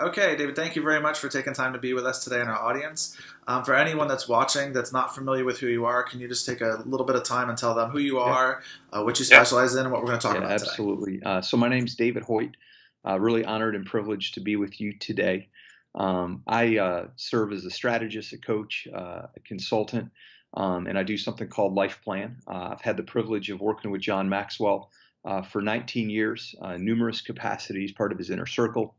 Okay, David, thank you very much for taking time to be with us today in our audience. For anyone that's watching that's not familiar with who you are, can you just take a little bit of time and tell them who you Yeah, are, what you yeah, specialize in, and what we're going to talk yeah, about today? absolutely. So my name's David Hoyt. Really honored and privileged to be with you today. I serve as a strategist, a coach, a consultant, and I do something called Life Plan. I've had the privilege of working with John Maxwell for 19 years, numerous capacities, part of his inner circle.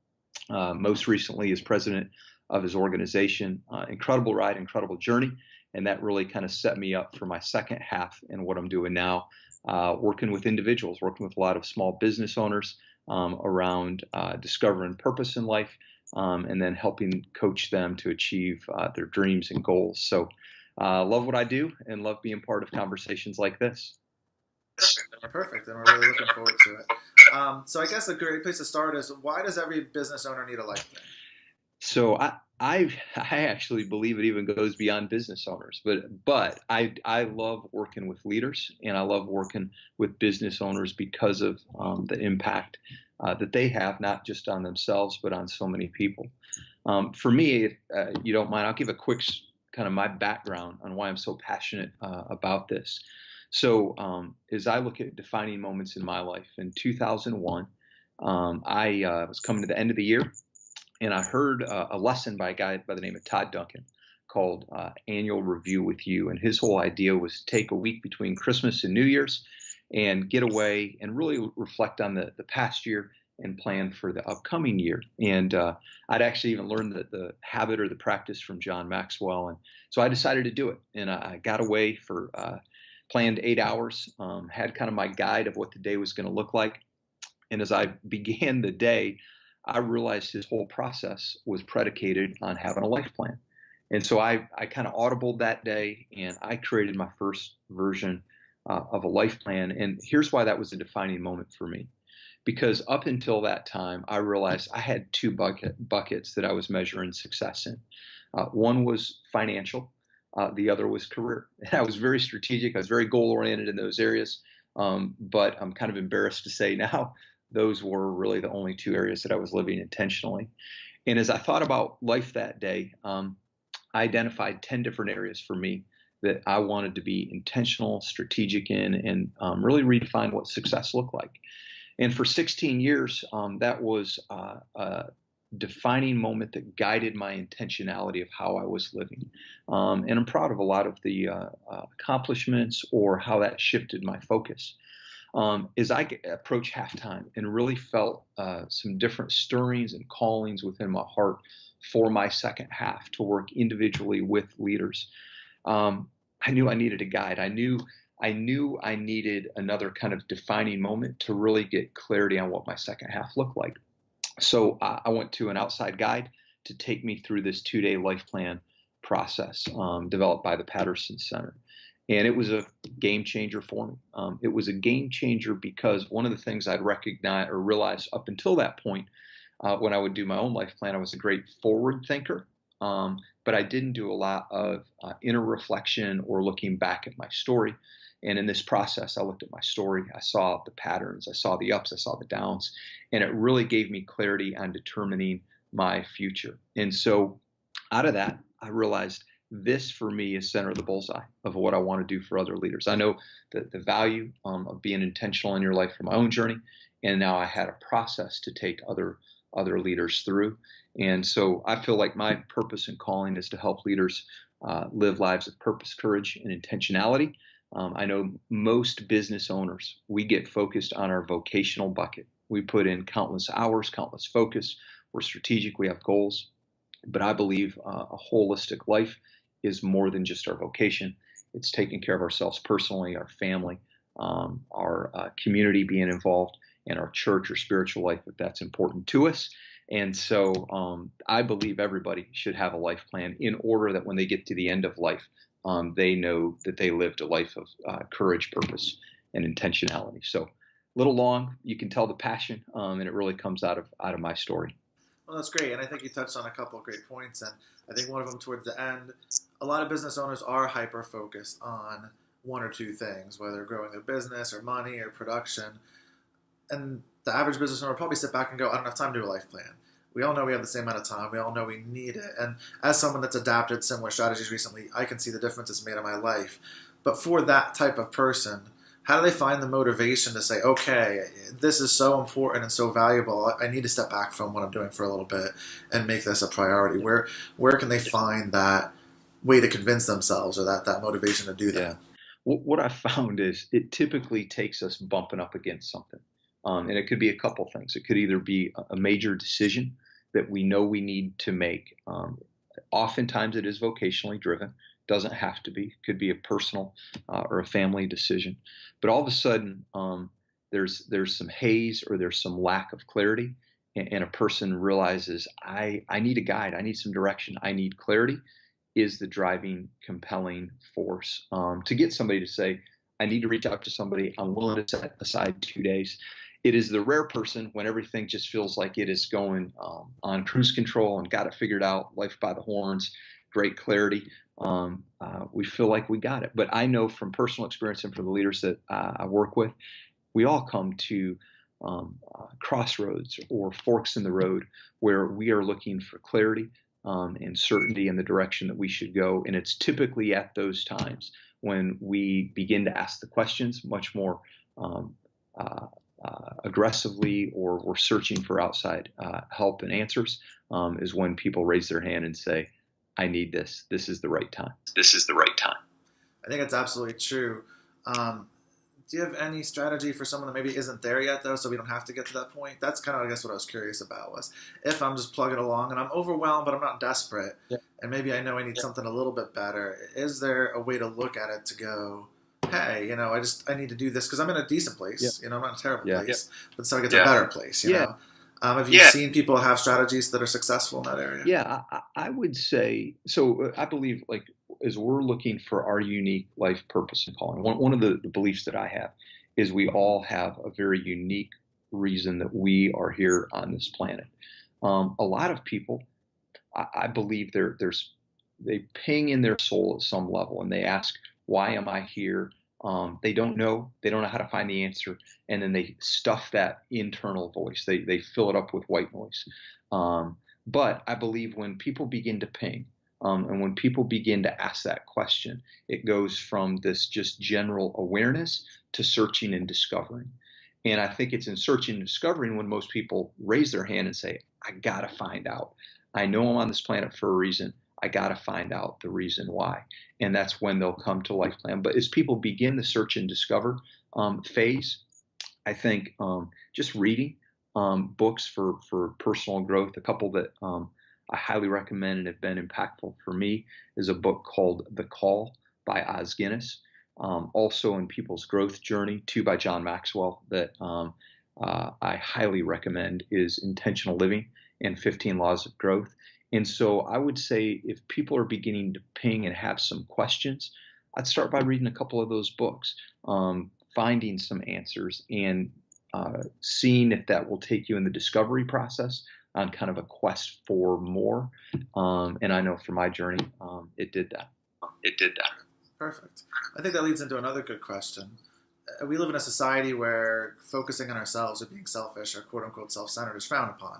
Most recently as president of his organization. Incredible ride, incredible journey, and that really kind of set me up for my second half in what I'm doing now, working with individuals, working with a lot of small business owners around discovering purpose in life, and then helping coach them to achieve their dreams and goals. So, love what I do and love being part of conversations like this. Perfect, and we're really looking forward to it. So I guess a great place to start is why does every business owner need a life plan? So I actually believe it even goes beyond business owners, but I love working with leaders and I love working with business owners because of the impact that they have, not just on themselves but on so many people. For me, if you don't mind, I'll give a quick kind of my background on why I'm so passionate about this. So as I look at defining moments in my life, in 2001, I was coming to the end of the year and I heard a lesson by a guy by the name of Todd Duncan called Annual Review with You. And his whole idea was to take a week between Christmas and New Year's and get away and really reflect on the past year and plan for the upcoming year. And I'd actually even learned the habit or the practice from John Maxwell. And so I decided to do it. And I got away for planned 8 hours, had kind of my guide of what the day was going to look like. And as I began the day, I realized his whole process was predicated on having a life plan. And so I kind of audibled that day and I created my first version of a life plan. And here's why that was a defining moment for me. Because up until that time, I realized I had two buckets that I was measuring success in. One was financial, the other was career. And I was very strategic, I was very goal oriented in those areas. But I'm kind of embarrassed to say now those were really the only two areas that I was living intentionally. And as I thought about life that day, I identified 10 different areas for me that I wanted to be intentional, strategic in, and really redefine what success looked like. And for 16 years, that was a defining moment that guided my intentionality of how I was living. And I'm proud of a lot of the accomplishments or how that shifted my focus. As I approached halftime and really felt some different stirrings and callings within my heart for my second half to work individually with leaders. I knew I needed a guide. I knew I needed another kind of defining moment to really get clarity on what my second half looked like. So I went to an outside guide to take me through this 2-day life plan process developed by the Patterson Center. And it was a game changer for me. It was a game changer because one of the things I'd recognized or realized up until that point, when I would do my own life plan, I was a great forward thinker, but I didn't do a lot of inner reflection or looking back at my story. And in this process, I looked at my story. I saw the patterns. I saw the ups. I saw the downs. And it really gave me clarity on determining my future. And so out of that, I realized this for me is center of the bullseye of what I want to do for other leaders. I know the value of being intentional in your life for my own journey. And now I had a process to take other leaders through. And so I feel like my purpose and calling is to help leaders live lives of purpose, courage, and intentionality. I know most business owners, we get focused on our vocational bucket. We put in countless hours, countless focus. We're strategic. We have goals. But I believe a holistic life is more than just our vocation. It's taking care of ourselves personally, our family, our community being involved, and our church or spiritual life if that's important to us. And so I believe everybody should have a life plan in order that when they get to the end of life, they know that they lived a life of courage, purpose, and intentionality. So a little long, you can tell the passion, and it really comes out of my story. Well, that's great, and I think you touched on a couple of great points, and I think one of them towards the end, a lot of business owners are hyper-focused on one or two things, whether growing their business or money or production, and the average business owner will probably sit back and go, I don't have time to do a life plan. we all know we have the same amount of time. We all know we need it. And as someone that's adapted similar strategies recently, I can see the difference it's made in my life. But for that type of person, how do they find the motivation to say, okay, this is so important and so valuable, I need to step back from what I'm doing for a little bit and make this a priority? Where can they find that way to convince themselves, or that motivation to do that? Yeah. What I found is it typically takes us bumping up against something. And it could be a couple things. It could either be a major decision that we know we need to make. Oftentimes it is vocationally driven. Doesn't have to be. It could be a personal or a family decision. But all of a sudden, there's some haze, or there's some lack of clarity, and a person realizes, I need a guide. I need some direction. I need clarity. Is the driving, compelling force to get somebody to say, I need to reach out to somebody. I'm willing to set aside 2 days. It is the rare person when everything just feels like it is going on cruise control and got it figured out, life by the horns, great clarity. We feel like we got it. But I know from personal experience and from the leaders that I work with, we all come to crossroads or forks in the road where we are looking for clarity and certainty in the direction that we should go. And it's typically at those times when we begin to ask the questions much more aggressively, or we're searching for outside help and answers, is when people raise their hand and say, I need this. This is the right time. This is the right time. I think it's absolutely true. Do you have any strategy for someone that maybe isn't there yet, though, so we don't have to get to that point? That's kind of, I guess, what I was curious about, was if I'm just plugging along and I'm overwhelmed, but I'm not desperate, and maybe I know I need something a little bit better, is there a way to look at it to go, hey, I need to do this because I'm in a decent place, I'm not in a terrible place, but so I get to a better place, you know? Have you seen people have strategies that are successful in that area? Yeah, I would say, so I believe, like, as we're looking for our unique life purpose and calling, one of the beliefs that I have is we all have a very unique reason that we are here on this planet. A lot of people, I believe they ping in their soul at some level and they ask, why am I here? They don't know how to find the answer. And then they stuff that internal voice. They fill it up with white noise. But I believe when people begin to ping, and when people begin to ask that question, it goes from this just general awareness to searching and discovering. And I think it's in searching and discovering when most people raise their hand and say, I got to find out. I know I'm on this planet for a reason. I got to find out the reason why. And that's when they'll come to Life Plan. But as people begin the search and discover phase, I think just reading books for personal growth, a couple that I highly recommend and have been impactful for me is a book called The Call by Os Guinness. Also in People's Growth Journey, 2 by John Maxwell, that I highly recommend is Intentional Living and 15 Laws of Growth. And so I would say if people are beginning to ping and have some questions, I'd start by reading a couple of those books, finding some answers, and seeing if that will take you in the discovery process on kind of a quest for more. And I know for my journey, it did that. Perfect. I think that leads into another good question. We live in a society where focusing on ourselves or being selfish or quote unquote self-centered is frowned upon.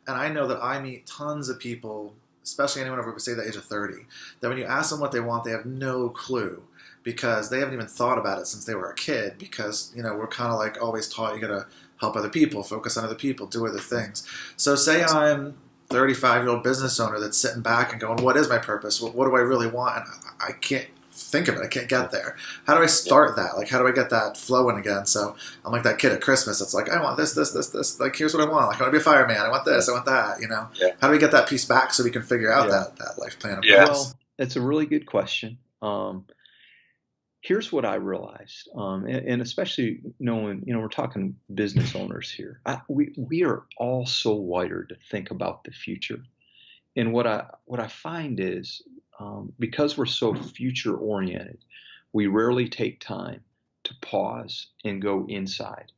And I know that I meet tons of people, especially anyone over, say, the age of 30, that when you ask them what they want, they have no clue because they haven't even thought about it since they were a kid, because, we're kind of like always taught you got to help other people, focus on other people, do other things. So say I'm 35-year-old business owner that's sitting back and going, what is my purpose? What do I really want? And I can't think of it. I can't get there. How do I start that? Like, how do I get that flowing again? So I'm like that kid at Christmas. It's like, I want this. Like, here's what I want. Like, I want to be a fireman. I want this. I want that. How do we get that piece back so we can figure out that life plan? Well, that's a really good question. Here's what I realized, and especially knowing, we're talking business owners here. We are all so wired to think about the future, and what I find is, because we're so future oriented, we rarely take time to pause and go inside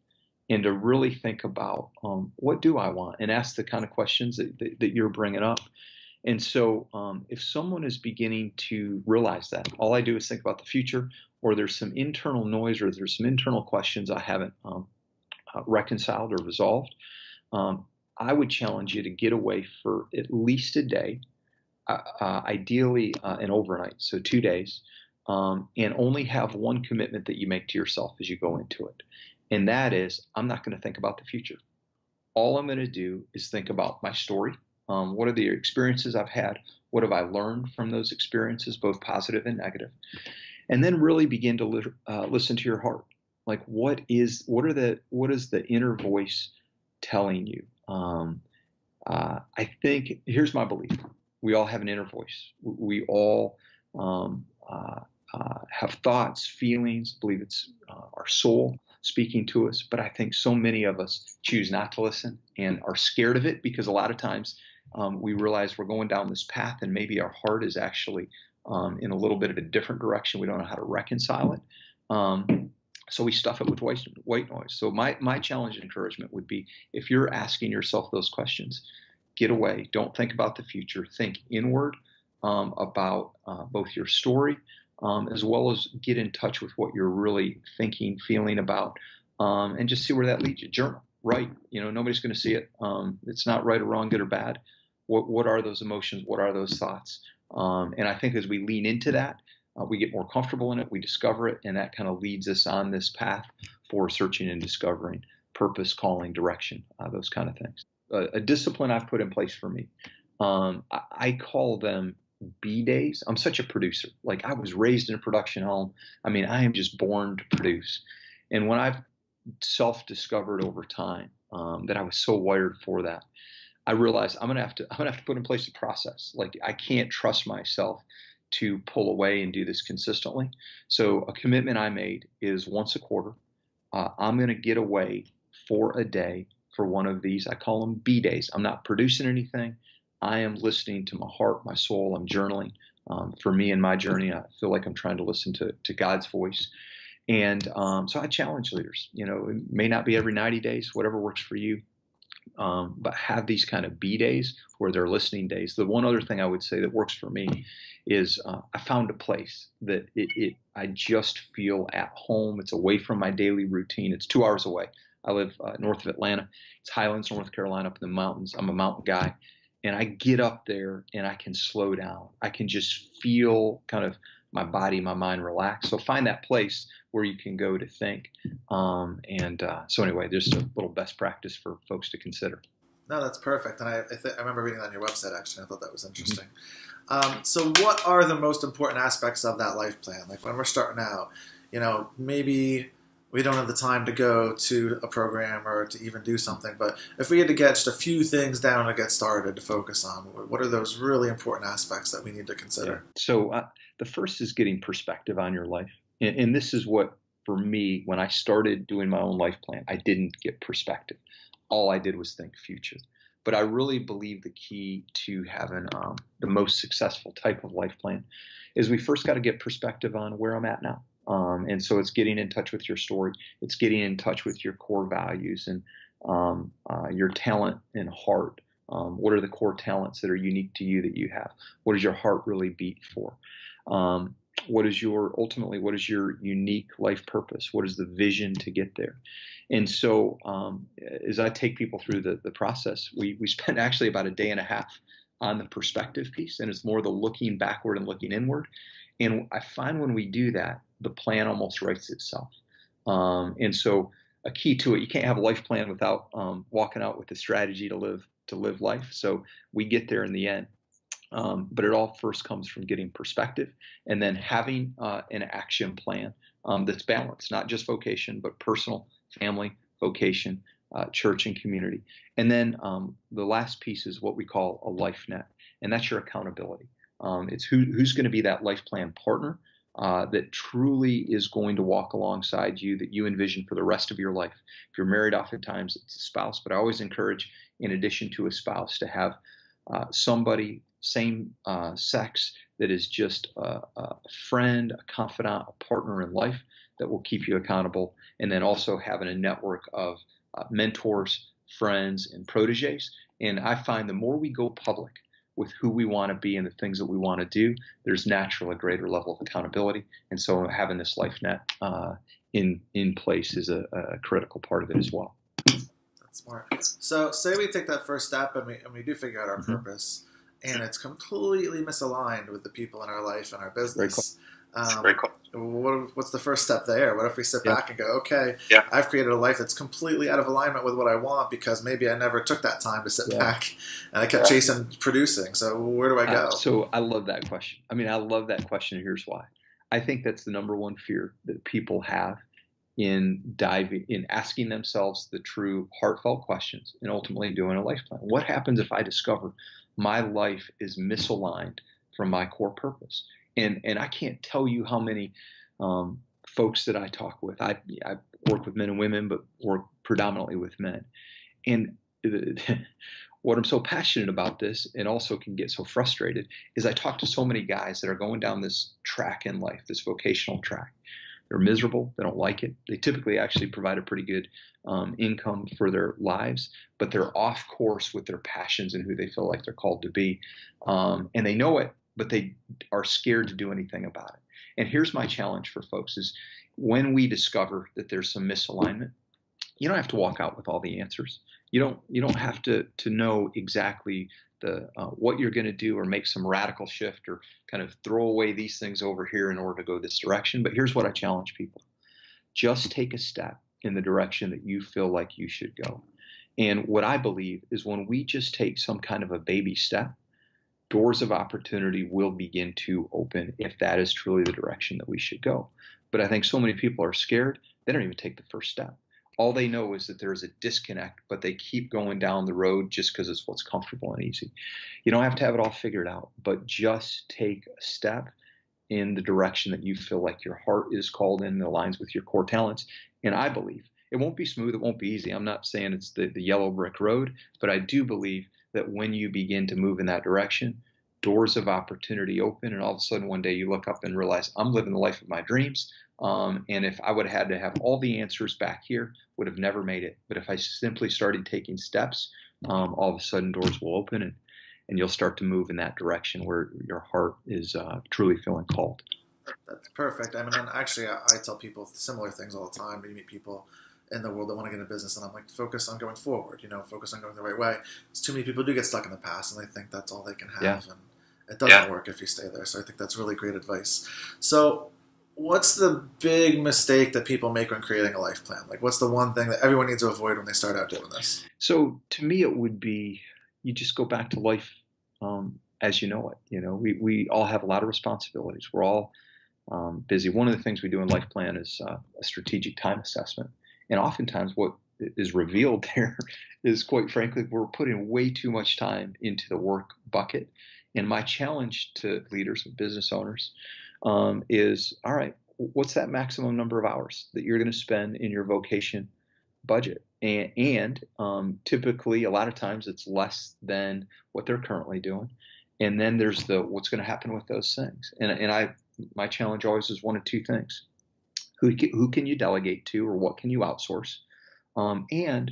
and to really think about what do I want, and ask the kind of questions that you're bringing up. And so if someone is beginning to realize that all I do is think about the future, or there's some internal noise, or there's some internal questions I haven't reconciled or resolved, I would challenge you to get away for at least a day, ideally an overnight, so 2 days, and only have one commitment that you make to yourself as you go into it. And that is, I'm not going to think about the future. All I'm going to do is think about my story. What are the experiences I've had? What have I learned from those experiences, both positive and negative? And then really begin to listen to your heart. Like, what is the inner voice telling you? I think here's my belief: we all have an inner voice. We all have thoughts, feelings. I believe it's our soul speaking to us. But I think so many of us choose not to listen and are scared of it, because a lot of times we realize we're going down this path and maybe our heart is actually in a little bit of a different direction. We don't know how to reconcile it. So we stuff it with white noise. So my challenge and encouragement would be, if you're asking yourself those questions, get away. Don't think about the future. Think inward about both your story as well as get in touch with what you're really thinking, feeling about, and just see where that leads you. Journal, write. Nobody's going to see it. It's not right or wrong, good or bad. What are those emotions? What are those thoughts? And I think as we lean into that, we get more comfortable in it, we discover it, and that kind of leads us on this path for searching and discovering purpose, calling, direction, those kind of things. A discipline I've put in place for me, I call them B days. I'm such a producer. Like, I was raised in a production home. I mean, I am just born to produce. And when I've self-discovered over time that I was so wired for that, I realized I'm gonna have to put in place a process. Like, I can't trust myself to pull away and do this consistently. So a commitment I made is once a quarter, I'm going to get away for a day for one of these. I call them B days. I'm not producing anything. I am listening to my heart, my soul. I'm journaling. For me in my journey, I feel like I'm trying to listen to God's voice. And so I challenge leaders. It may not be every 90 days, whatever works for you. But have these kind of B days where they're listening days. The one other thing I would say that works for me is I found a place that I just feel at home. It's away from my daily routine. It's 2 hours away. I live north of Atlanta. It's Highlands, North Carolina, up in the mountains. I'm a mountain guy. And I get up there and I can slow down. I can just feel kind of my body, my mind relax. So find that place where you can go to think. So anyway, there's a little best practice for folks to consider. No, that's perfect. And I remember reading that on your website, actually. I thought that was interesting. So what are the most important aspects of that life plan? Like, when we're starting out, maybe we don't have the time to go to a program or to even do something, but if we had to get just a few things down to get started to focus on, what are those really important aspects that we need to consider? Yeah. So the first is getting perspective on your life. And this is what, for me, when I started doing my own life plan, I didn't get perspective. All I did was think future. But I really believe the key to having the most successful type of life plan is we first got to get perspective on where I'm at now. And so it's getting in touch with your story. It's getting in touch with your core values and your talent and heart. What are the core talents that are unique to you that you have? What does your heart really beat for? What is your unique life purpose? What is the vision to get there? And so as I take people through the process, we spend actually about a day and a half on the perspective piece, and it's more the looking backward and looking inward. And I find when we do that, the plan almost writes itself. And so a key to it, you can't have a life plan without walking out with a strategy to live life. So we get there in the end. But it all first comes from getting perspective and then having an action plan that's balanced, not just vocation, but personal, family, vocation, church, and community. And then the last piece is what we call a life net, and that's your accountability. It's who's going to be that life plan partner that truly is going to walk alongside you, that you envision for the rest of your life. If you're married, oftentimes it's a spouse, but I always encourage, in addition to a spouse, to have somebody same sex that is just a friend, a confidant, a partner in life that will keep you accountable, and then also having a network of mentors, friends, and proteges. And I find the more we go public with who we want to be and the things that we want to do, there's naturally a greater level of accountability. And so having this life net in place is a critical part of it as well. Smart. So say we take that first step and we do figure out our Mm-hmm. purpose, and it's completely misaligned with the people in our life and our Very cool. business. Very cool. What's the first step there? What if we sit back and go, okay, I've created a life that's completely out of alignment with what I want because maybe I never took that time to sit back and I kept chasing producing. So where do I go? So I love that question. I mean, I love that question. Here's why. I think that's the number one fear that people have in asking themselves the true heartfelt questions and ultimately doing a life plan. What happens if I discover my life is misaligned from my core purpose? And I can't tell you how many folks that I talk with. I work with men and women, but work predominantly with men. And what I'm so passionate about this and also can get so frustrated is I talk to so many guys that are going down this track in life, this vocational track. They're miserable. They don't like it. They typically actually provide a pretty good income for their lives, but they're off course with their passions and who they feel like they're called to be. And they know it, but they are scared to do anything about it. And here's my challenge for folks is when we discover that there's some misalignment, you don't have to walk out with all the answers. You don't have to know exactly what you're going to do or make some radical shift or kind of throw away these things over here in order to go this direction. But here's what I challenge people. Just take a step in the direction that you feel like you should go. And what I believe is when we just take some kind of a baby step, doors of opportunity will begin to open if that is truly the direction that we should go. But I think so many people are scared, they don't even take the first step. All they know is that there's a disconnect, but they keep going down the road just because it's what's comfortable and easy. You don't have to have it all figured out, but just take a step in the direction that you feel like your heart is called in and aligns with your core talents. And I believe it won't be smooth. It won't be easy. I'm not saying it's the yellow brick road, but I do believe that when you begin to move in that direction, doors of opportunity open. And all of a sudden, one day you look up and realize I'm living the life of my dreams. And if I would have had to have all the answers back here, would have never made it. But if I simply started taking steps, all of a sudden doors will open and you'll start to move in that direction where your heart is truly feeling called. That's perfect. I mean, and actually, I tell people similar things all the time. You meet people in the world that want to get into business, and I'm like, focus on going forward. Focus on going the right way. Because too many people do get stuck in the past, and they think that's all they can have, and it doesn't work if you stay there. So I think that's really great advice. So, what's the big mistake that people make when creating a life plan? Like, what's the one thing that everyone needs to avoid when they start out doing this? So, to me, it would be you just go back to life as you know it. We all have a lot of responsibilities. We're all busy. One of the things we do in life plan is a strategic time assessment. And oftentimes what is revealed there is, quite frankly, we're putting way too much time into the work bucket. And my challenge to leaders and business owners is, all right, what's that maximum number of hours that you're going to spend in your vocation budget? And typically, a lot of times, it's less than what they're currently doing. And then there's what's going to happen with those things. And my challenge always is one of two things. Who can you delegate to, or what can you outsource? And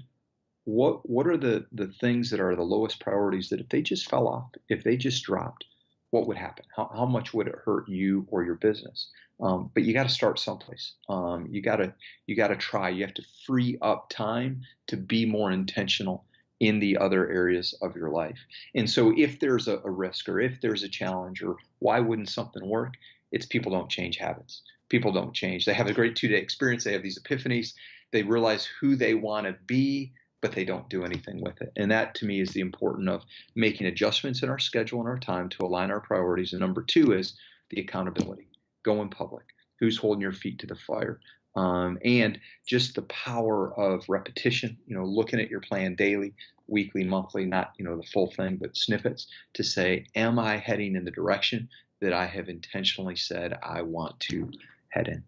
what are the things that are the lowest priorities that if they just fell off, if they just dropped, what would happen? How much would it hurt you or your business? But you got to start someplace. You got to try. You have to free up time to be more intentional in the other areas of your life. And so if there's a risk or if there's a challenge or why wouldn't something work, it's people don't change habits. People don't change. They have a great 2-day experience. They have these epiphanies. They realize who they want to be, but they don't do anything with it. And that, to me, is the important of making adjustments in our schedule and our time to align our priorities. And number 2 is the accountability. Go in public. Who's holding your feet to the fire? And just the power of repetition, looking at your plan daily, weekly, monthly, not, the full thing, but snippets to say, am I heading in the direction that I have intentionally said I want to head in?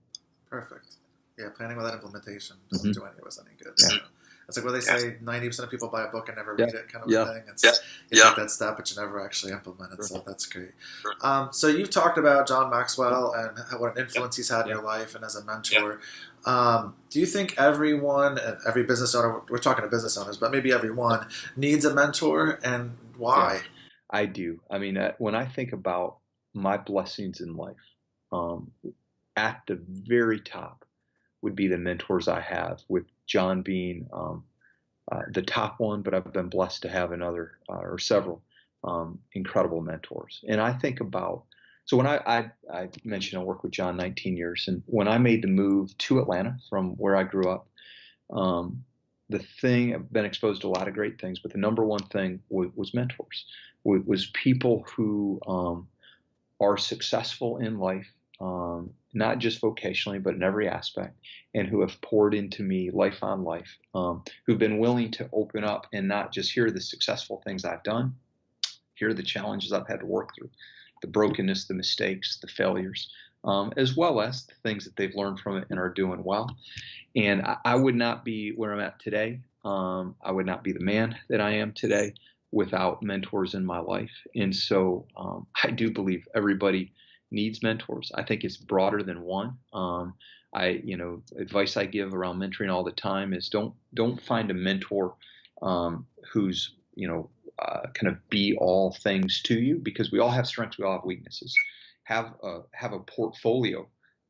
Perfect. Yeah, planning without implementation doesn't do any of us any good. Yeah. So it's like what they say, 90% of people buy a book and never read it kind of a thing. You take that step, but you never actually implement it. So that's great. So you've talked about John Maxwell and what an influence he's had in your life and as a mentor. Do you think everyone, every business owner, we're talking to business owners, but maybe everyone needs a mentor, and why? Yeah, I do. I mean, when I think about my blessings in life, at the very top would be the mentors I have, with John being the top one, but I've been blessed to have another or several incredible mentors. And I think about, so when I mentioned I worked with John 19 years, and when I made the move to Atlanta from where I grew up, um, the thing, I've been exposed to a lot of great things, but the number one thing was mentors, was people who are successful in life, not just vocationally, but in every aspect, and who have poured into me life on life, who've been willing to open up and not just hear the successful things I've done, hear the challenges I've had to work through, the brokenness, the mistakes, the failures, as well as the things that they've learned from it and are doing well. And I would not be where I'm at today. I would not be the man that I am today without mentors in my life. And so I do believe everybody needs mentors. I think it's broader than one. Advice I give around mentoring all the time is don't find a mentor who's, kind of be all things to you, because we all have strengths, we all have weaknesses. Have a portfolio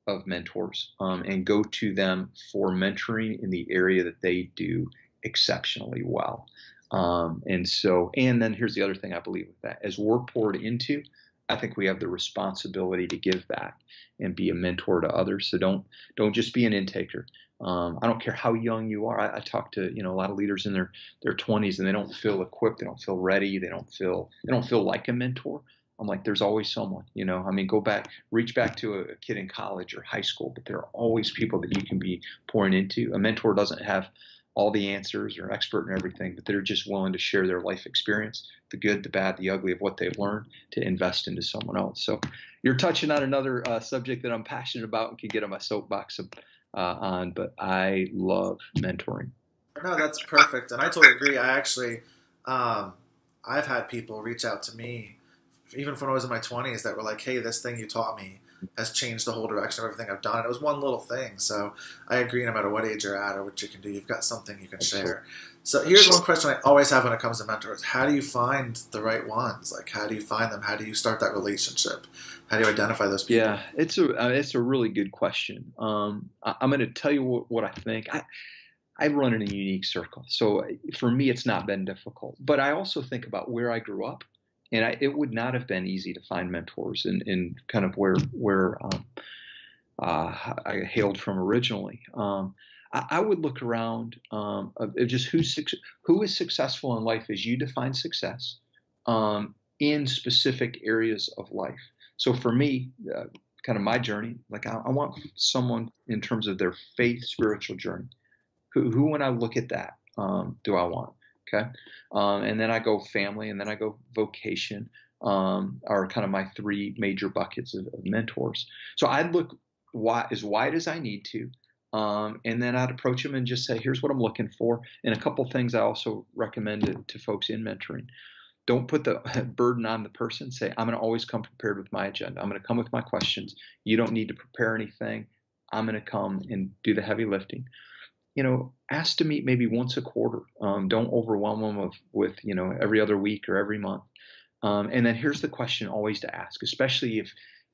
of mentors, and go to them for mentoring in the area that they do exceptionally well. And then here's the other thing I believe with that: as we're poured into, I think we have the responsibility to give back and be a mentor to others. So don't just be an intaker. I don't care how young you are. I talk to a lot of leaders in their 20s, and they don't feel equipped, they don't feel ready, they don't feel like a mentor. I'm like, there's always someone. Reach back to a kid in college or high school, but there are always people that you can be pouring into. A mentor doesn't have all the answers or expert in everything, but they're just willing to share their life experience, the good, the bad, the ugly of what they've learned, to invest into someone else. So you're touching on another subject that I'm passionate about and can get on my soapbox on, but I love mentoring. No, that's perfect, and I totally agree. I've had people reach out to me, even when I was in my 20s, that were like, "Hey, this thing you taught me has changed the whole direction of everything I've done." And it was one little thing. So I agree. No matter what age you're at or what you can do, you've got something you can share. So here's one question I always have when it comes to mentors: how do you find the right ones? Like, how do you find them? How do you start that relationship? How do you identify those people? Yeah, it's a really good question. I'm going to tell you what I think. I run in a unique circle, so for me, it's not been difficult. But I also think about where I grew up, and it would not have been easy to find mentors in kind of where I hailed from originally. I would look around of just who is successful in life as you define success, in specific areas of life. So for me, kind of my journey, like I want someone in terms of their faith, spiritual journey. Who when I look at that, do I want? Okay. And then I go family, and then I go vocation, are kind of my three major buckets of mentors. So I'd look as wide as I need to. And then I'd approach them and just say, here's what I'm looking for. And a couple things I also recommend to folks in mentoring. Don't put the burden on the person. Say, I'm going to always come prepared with my agenda. I'm going to come with my questions. You don't need to prepare anything. I'm going to come and do the heavy lifting. Ask to meet maybe once a quarter. Don't overwhelm them with every other week or every month. And then here's the question always to ask, especially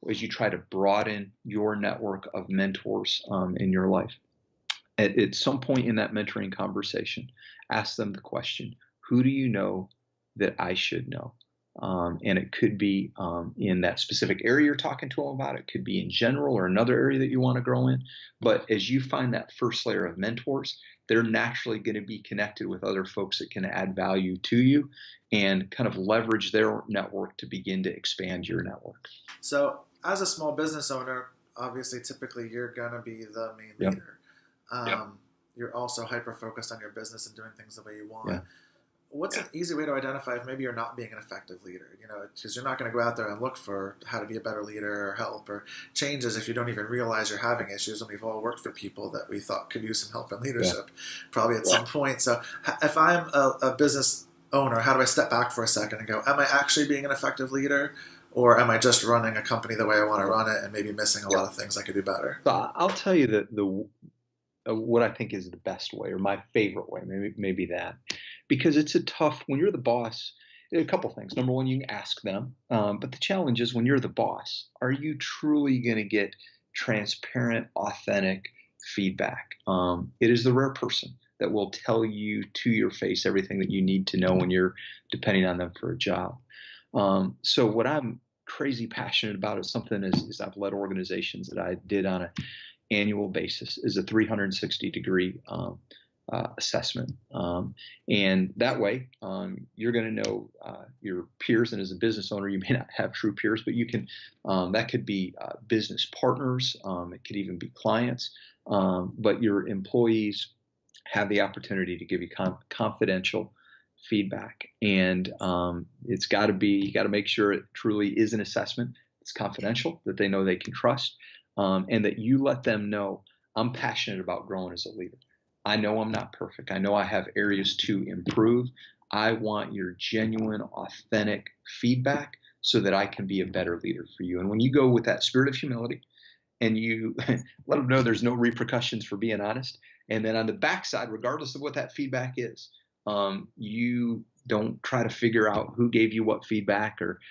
as you try to broaden your network of mentors in your life. At some point in that mentoring conversation, ask them the question: who do you know that I should know? And it could be in that specific area you're talking to them about. It could be in general or another area that you want to grow in. But as you find that first layer of mentors, they're naturally going to be connected with other folks that can add value to you and kind of leverage their network to begin to expand your network. So as a small business owner, obviously, typically you're going to be the main Yep. leader. Yep. You're also hyper-focused on your business and doing things the way you want. Yeah. What's an easy way to identify if maybe you're not being an effective leader? Because you're not going to go out there and look for how to be a better leader or help or changes if you don't even realize you're having issues. And we've all worked for people that we thought could use some help in leadership, probably at some point. So if I'm a business owner, how do I step back for a second and go, am I actually being an effective leader? Or am I just running a company the way I want to run it and maybe missing a lot of things I could do better? So I'll tell you that what I think is the best way, or my favorite way, maybe that, because it's a tough, when you're the boss, a couple things. Number one, you can ask them, but the challenge is when you're the boss, are you truly going to get transparent, authentic feedback? It is the rare person that will tell you to your face everything that you need to know when you're depending on them for a job. So what I'm crazy passionate about is something is I've led organizations that I did on an annual basis is a 360-degree assessment. And that way, you're going to know your peers. And as a business owner, you may not have true peers, but you can, that could be business partners. It could even be clients. But your employees have the opportunity to give you confidential feedback. And it's got to be, you got to make sure it truly is an assessment. It's confidential, that they know they can trust, and that you let them know, I'm passionate about growing as a leader. I know I'm not perfect. I know I have areas to improve. I want your genuine, authentic feedback so that I can be a better leader for you. And when you go with that spirit of humility and you let them know there's no repercussions for being honest, and then on the backside, regardless of what that feedback is, you don't try to figure out who gave you what feedback, or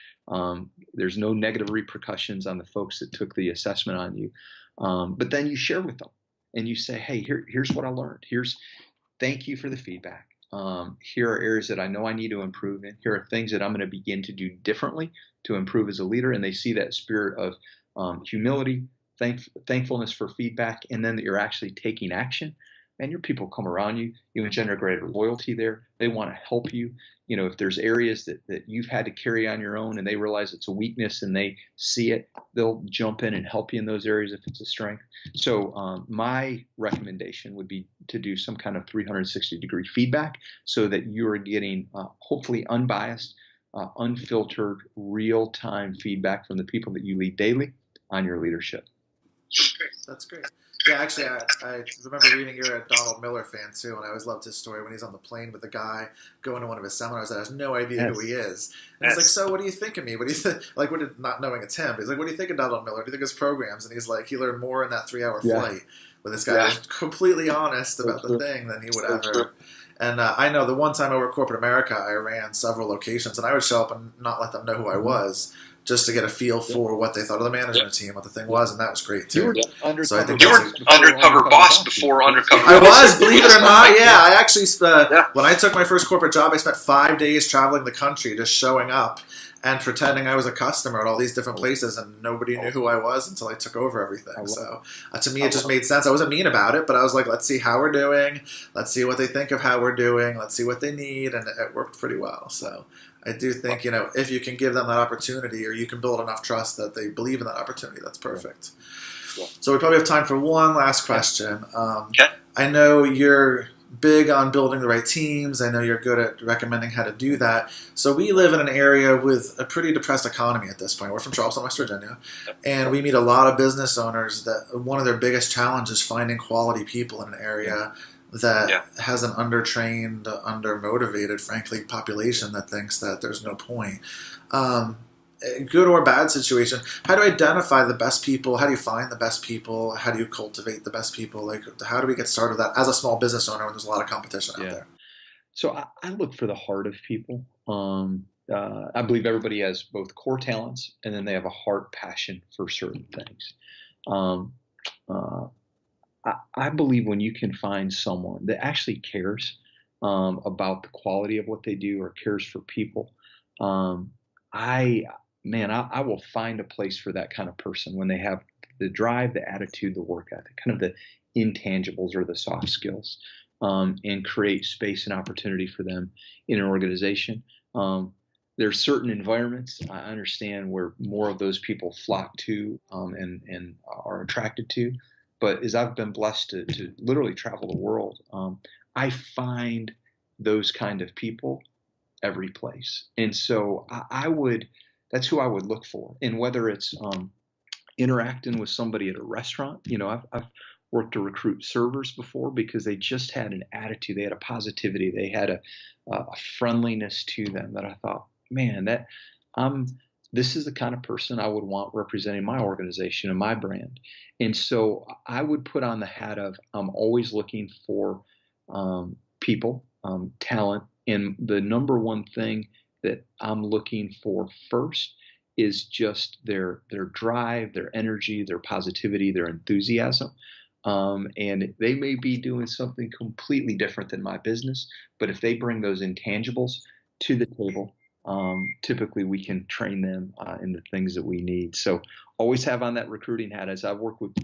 there's no negative repercussions on the folks that took the assessment on you. But then you share with them. And you say, hey, here's what I learned. Thank you for the feedback. Here are areas that I know I need to improve in. Here are things that I'm going to begin to do differently to improve as a leader. And they see that spirit of humility, thankfulness for feedback, and then that you're actually taking action. And your people come around you. You engender greater loyalty there. They want to help you. You know, if there's areas that you've had to carry on your own and they realize it's a weakness and they see it, they'll jump in and help you in those areas if it's a strength. So my recommendation would be to do some kind of 360-degree feedback so that you're getting hopefully unbiased, unfiltered, real-time feedback from the people that you lead daily on your leadership. That's great. Yeah, actually, I remember reading you're a Donald Miller fan too, and I always loved his story when he's on the plane with the guy going to one of his seminars that has no idea who he is. And he's like, so what do you think of me? What do you think? Like, not knowing it's him. He's like, what do you think of Donald Miller? Do you think his programs? And he's like, he learned more in that 3-hour flight with this guy who was completely honest about the thing than he would ever. And I know the one time over at Corporate America, I ran several locations, and I would show up and not let them know who I was, just to get a feel for what they thought of the management team, what the thing was, and that was great too. You were undercover boss before undercover. I was, believe it or not. Yeah, I actually when I took my first corporate job, I spent 5 days traveling the country, just showing up and pretending I was a customer at all these different places, and nobody knew who I was until I took over everything. So to me, it just made sense. I wasn't mean about it, but I was like, let's see how we're doing. Let's see what they think of how we're doing. Let's see what they need, and it worked pretty well. So I do think, if you can give them that opportunity, or you can build enough trust that they believe in that opportunity, that's perfect. So we probably have time for one last question. I know you're big on building the right teams. I know you're good at recommending how to do that. So we live in an area with a pretty depressed economy at this point. We're from Charleston, West Virginia, and we meet a lot of business owners that one of their biggest challenges is finding quality people in an area that has an undertrained, undermotivated, frankly, population that thinks that there's no point. Good or bad situation, how do you identify the best people? How do you find the best people? How do you cultivate the best people? Like, how do we get started with that as a small business owner when there's a lot of competition out there? So I look for the heart of people. I believe everybody has both core talents and then they have a heart passion for certain things. I believe when you can find someone that actually cares about the quality of what they do or cares for people, I will find a place for that kind of person when they have the drive, the attitude, the work ethic, kind of the intangibles or the soft skills, and create space and opportunity for them in an organization. There's certain environments I understand where more of those people flock to and are attracted to. But as I've been blessed to literally travel the world, I find those kind of people every place. And so that's who I would look for. And whether it's interacting with somebody at a restaurant, I've worked to recruit servers before because they just had an attitude, they had a positivity, they had a friendliness to them that I thought, man, this is the kind of person I would want representing my organization and my brand. And so I would put on the hat of I'm always looking for people, talent. And the number one thing that I'm looking for first is just their drive, their energy, their positivity, their enthusiasm. and they may be doing something completely different than my business, but if they bring those intangibles to the table, typically we can train them in the things that we need. So always have on that recruiting hat. As I work with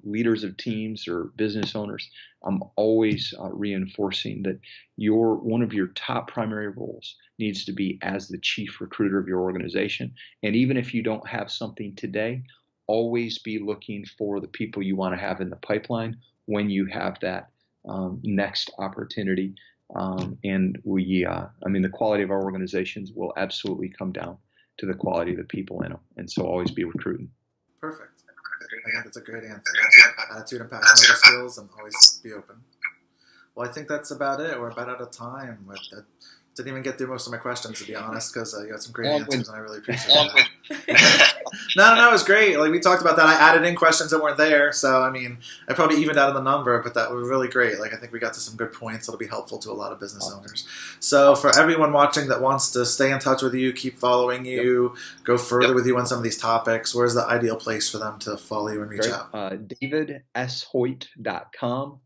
leaders of teams or business owners, I'm always reinforcing that one of your top primary roles needs to be as the chief recruiter of your organization. And even if you don't have something today, always be looking for the people you want to have in the pipeline when you have that next opportunity. And the quality of our organizations will absolutely come down to the quality of the people in them. And so always be recruiting. Perfect. I think that's a great answer. Attitude and passion over skills, and always be open. Well, I think that's about it. We're about out of time. Didn't even get through most of my questions, to be honest, because you had some great answers, and I really appreciate that. No, it was great. Like, we talked about that. I added in questions that weren't there, so I probably evened out on the number, but that was really great. Like, I think we got to some good points that'll be helpful to a lot of business owners. So for everyone watching that wants to stay in touch with you, keep following you, go further with you on some of these topics, where's the ideal place for them to follow you and reach out? DavidSHoyt.com.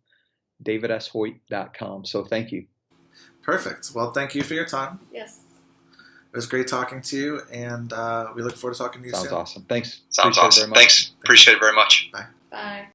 DavidSHoyt.com. So thank you. Perfect. Well, thank you for your time. Yes. It was great talking to you, and we look forward to talking to you soon. Sounds awesome. Thanks. Sounds awesome. Thanks. Appreciate it very much. Bye. Bye.